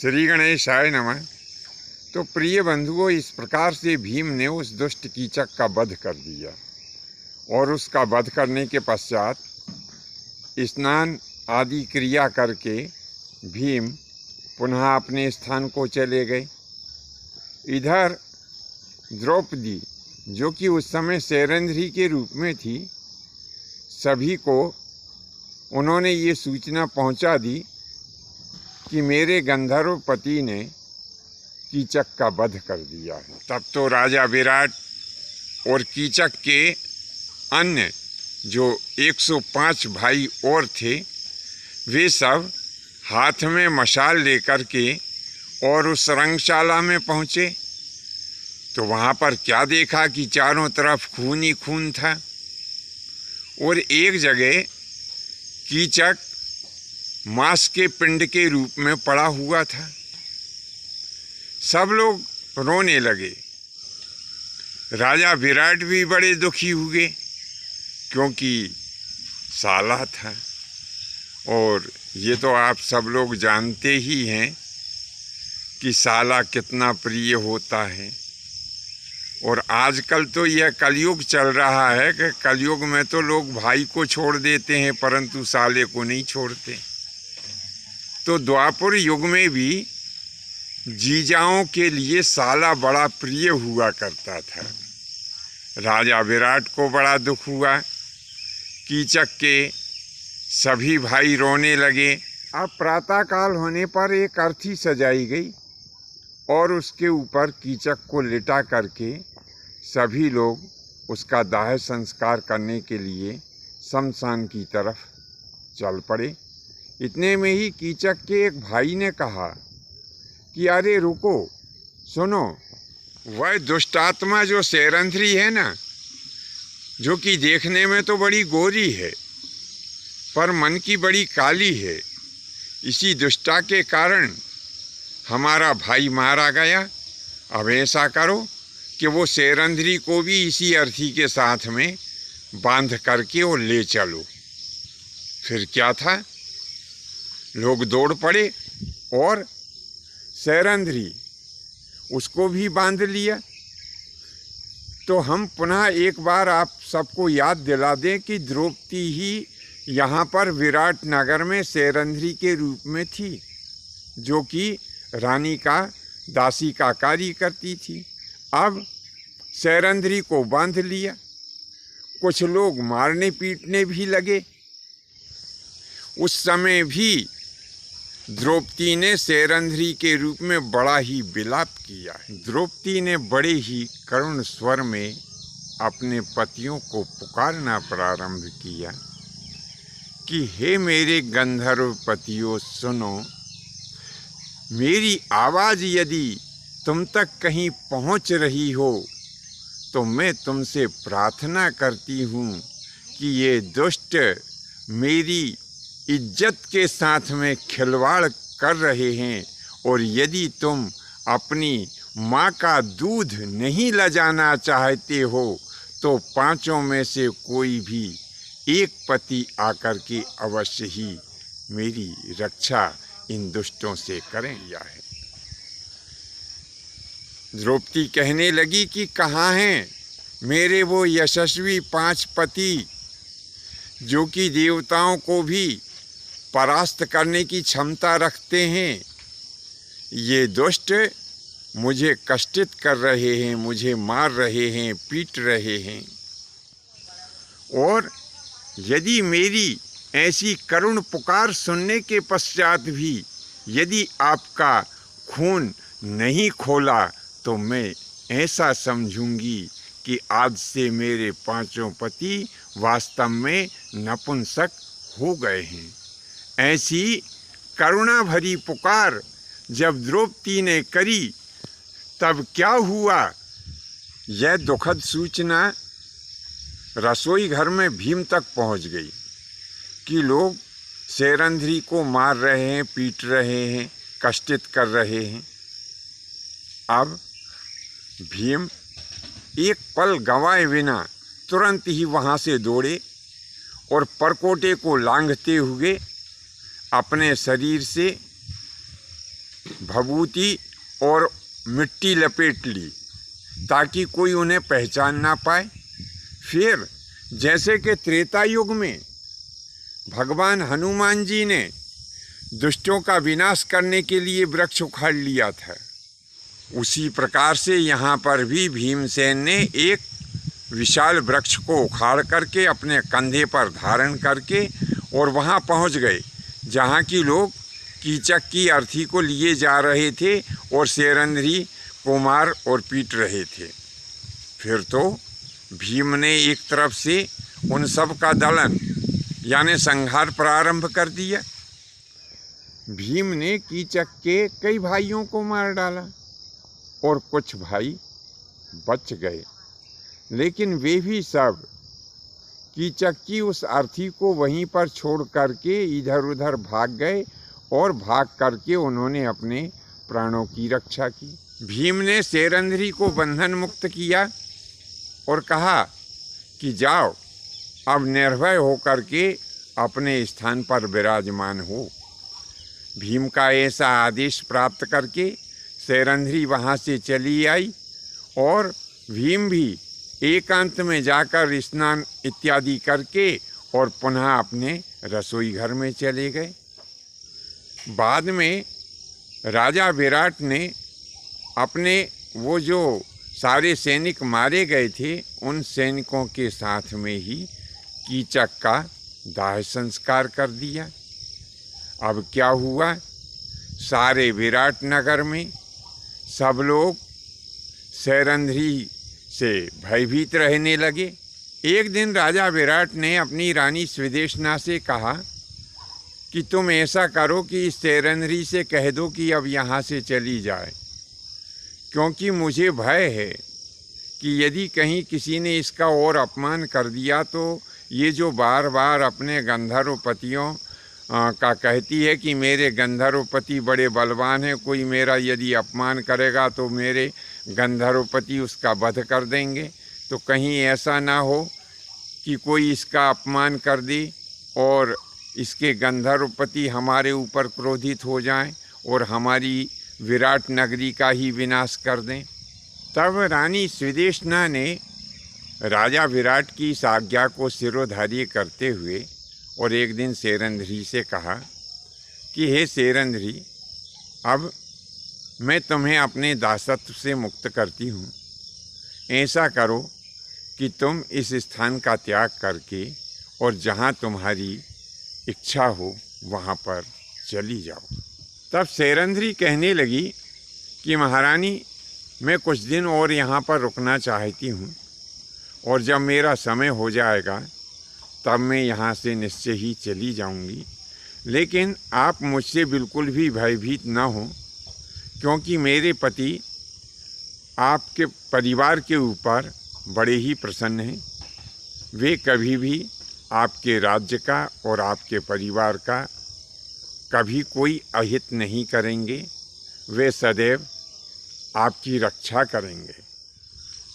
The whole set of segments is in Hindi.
श्री गणेशाय नमः। तो प्रिय बंधुओं, इस प्रकार से भीम ने उस दुष्ट कीचक का वध कर दिया और उसका वध करने के पश्चात स्नान आदि क्रिया करके भीम पुनः अपने स्थान को चले गए। इधर द्रौपदी, जो कि उस समय सैरंध्री के रूप में थी, सभी को उन्होंने ये सूचना पहुंचा दी कि मेरे गंधर्व पति ने कीचक का वध कर दिया है। तब तो राजा विराट और कीचक के अन्य जो 105 भाई और थे, वे सब हाथ में मशाल लेकर के और उस रंगशाला में पहुँचे। तो वहाँ पर क्या देखा कि चारों तरफ खून ही खून था और एक जगह कीचक मांस के पिंड के रूप में पड़ा हुआ था। सब लोग रोने लगे। राजा विराट भी बड़े दुखी हुए क्योंकि साला था, और ये तो आप सब लोग जानते ही हैं कि साला कितना प्रिय होता है। और आजकल तो यह कलयुग चल रहा है कि कलयुग में तो लोग भाई को छोड़ देते हैं परंतु साले को नहीं छोड़ते। तो द्वापर युग में भी जीजाओं के लिए साला बड़ा प्रिय हुआ करता था। राजा विराट को बड़ा दुख हुआ। कीचक के सभी भाई रोने लगे। अब प्रातःकाल होने पर एक अर्थी सजाई गई और उसके ऊपर कीचक को लिटा करके सभी लोग उसका दाह संस्कार करने के लिए शमशान की तरफ चल पड़े। इतने में ही कीचक के एक भाई ने कहा कि अरे रुको, सुनो, वह दुष्ट आत्मा जो सैरंध्री है ना, जो कि देखने में तो बड़ी गोरी है पर मन की बड़ी काली है, इसी दुष्टा के कारण हमारा भाई मारा गया। अब ऐसा करो कि वो सैरंध्री को भी इसी अर्थी के साथ में बांध करके और ले चलो। फिर क्या था, लोग दौड़ पड़े और सैरंध्री उसको भी बांध लिया। तो हम पुनः एक बार आप सबको याद दिला दें कि द्रौपदी ही यहाँ पर विराट नगर में सैरंध्री के रूप में थी, जो कि रानी का दासी का कार्य करती थी। अब सैरंध्री को बांध लिया। कुछ लोग मारने पीटने भी लगे। उस समय भी द्रौपदी ने सैरंध्री के रूप में बड़ा ही विलाप किया। द्रौपदी ने बड़े ही करुण स्वर में अपने पतियों को पुकारना प्रारंभ किया कि हे मेरे गंधर्व पतियों, सुनो, मेरी आवाज़ यदि तुम तक कहीं पहुंच रही हो तो मैं तुमसे प्रार्थना करती हूँ कि ये दुष्ट मेरी इज्जत के साथ में खिलवाड़ कर रहे हैं, और यदि तुम अपनी माँ का दूध नहीं लजाना चाहते हो तो पांचों में से कोई भी एक पति आकर के अवश्य ही मेरी रक्षा इन दुष्टों से करें। या है द्रौपदी कहने लगी कि कहाँ हैं मेरे वो यशस्वी 5 पति जो कि देवताओं को भी परास्त करने की क्षमता रखते हैं। ये दुष्ट मुझे कष्टित कर रहे हैं, मुझे मार रहे हैं, पीट रहे हैं, और यदि मेरी ऐसी करुण पुकार सुनने के पश्चात भी यदि आपका खून नहीं खोला तो मैं ऐसा समझूंगी कि आज से मेरे 5 पति वास्तव में नपुंसक हो गए हैं। ऐसी करुणा भरी पुकार जब द्रौपदी ने करी तब क्या हुआ, यह दुखद सूचना रसोई घर में भीम तक पहुंच गई कि लोग सैरंध्री को मार रहे हैं, पीट रहे हैं, कष्टित कर रहे हैं। अब भीम एक पल गंवाए बिना तुरंत ही वहाँ से दौड़े और परकोटे को लांघते हुए अपने शरीर से भभूति और मिट्टी लपेट ली ताकि कोई उन्हें पहचान ना पाए। फिर जैसे कि त्रेता युग में भगवान हनुमान जी ने दुष्टों का विनाश करने के लिए वृक्ष उखाड़ लिया था, उसी प्रकार से यहाँ पर भी भीमसेन ने एक विशाल वृक्ष को उखाड़ करके अपने कंधे पर धारण करके और वहाँ पहुँच गए जहाँ की लोग कीचक की अर्थी को लिए जा रहे थे और शेरंध्री को मार और पीट रहे थे। फिर तो भीम ने एक तरफ से उन सब का दलन यानी संहार प्रारंभ कर दिया। भीम ने कीचक के कई भाइयों को मार डाला और कुछ भाई बच गए, लेकिन वे भी सब कीचक की उस अर्थी को वहीं पर छोड़ करके इधर उधर भाग गए और भाग करके उन्होंने अपने प्राणों की रक्षा की। भीम ने शेरंध्री को बंधन मुक्त किया और कहा कि जाओ, अब निर्भय होकर के अपने स्थान पर विराजमान हो। भीम का ऐसा आदेश प्राप्त करके शेरंध्री वहाँ से चली आई और भीम भी एकांत में जाकर स्नान इत्यादि करके और पुनः अपने रसोई घर में चले गए। बाद में राजा विराट ने अपने वो जो सारे सैनिक मारे गए थे उन सैनिकों के साथ में ही कीचक का दाह संस्कार कर दिया। अब क्या हुआ, सारे विराट नगर में सब लोग शेरंध्री से भयभीत रहने लगे। एक दिन राजा विराट ने अपनी रानी स्विदेशना से कहा कि तुम ऐसा करो कि इस शेरंध्री से कह दो कि अब यहाँ से चली जाए, क्योंकि मुझे भय है कि यदि कहीं किसी ने इसका और अपमान कर दिया तो ये जो बार बार अपने गंधर्वपतियों का कहती है कि मेरे गंधर्वपति बड़े बलवान हैं, कोई मेरा यदि अपमान करेगा तो मेरे गंधर्वपति उसका वध कर देंगे, तो कहीं ऐसा ना हो कि कोई इसका अपमान कर दे और इसके गंधर्वपति हमारे ऊपर क्रोधित हो जाएं और हमारी विराट नगरी का ही विनाश कर दें। तब रानी स्विदेशना ने राजा विराट की इस आज्ञा को शिरोधार्य करते हुए और एक दिन शेरंध्री से कहा कि हे शेरंध्री, अब मैं तुम्हें अपने दासत्व से मुक्त करती हूँ। ऐसा करो कि तुम इस स्थान का त्याग करके और जहाँ तुम्हारी इच्छा हो वहाँ पर चली जाओ। तब शेरंध्री कहने लगी कि महारानी, मैं कुछ दिन और यहाँ पर रुकना चाहती हूँ और जब मेरा समय हो जाएगा तब मैं यहाँ से निश्चय ही चली जाऊँगी, लेकिन आप मुझसे बिल्कुल भी भयभीत ना हो, क्योंकि मेरे पति आपके परिवार के ऊपर बड़े ही प्रसन्न हैं। वे कभी भी आपके राज्य का और आपके परिवार का कभी कोई अहित नहीं करेंगे, वे सदैव आपकी रक्षा करेंगे।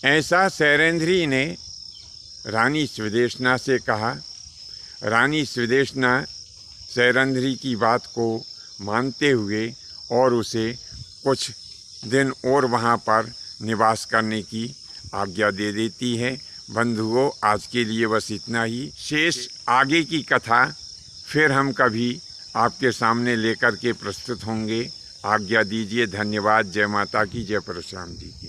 ऐसा शेरंध्री ने रानी स्विदेशना से कहा। रानी स्विदेशना शेरंध्री की बात को मानते हुए और उसे कुछ दिन और वहाँ पर निवास करने की आज्ञा दे देती है। बंधुओं, आज के लिए बस इतना ही। शेष आगे की कथा फिर हम कभी आपके सामने लेकर के प्रस्तुत होंगे। आज्ञा दीजिए। धन्यवाद। जय माता की, जय परशुराम जी की।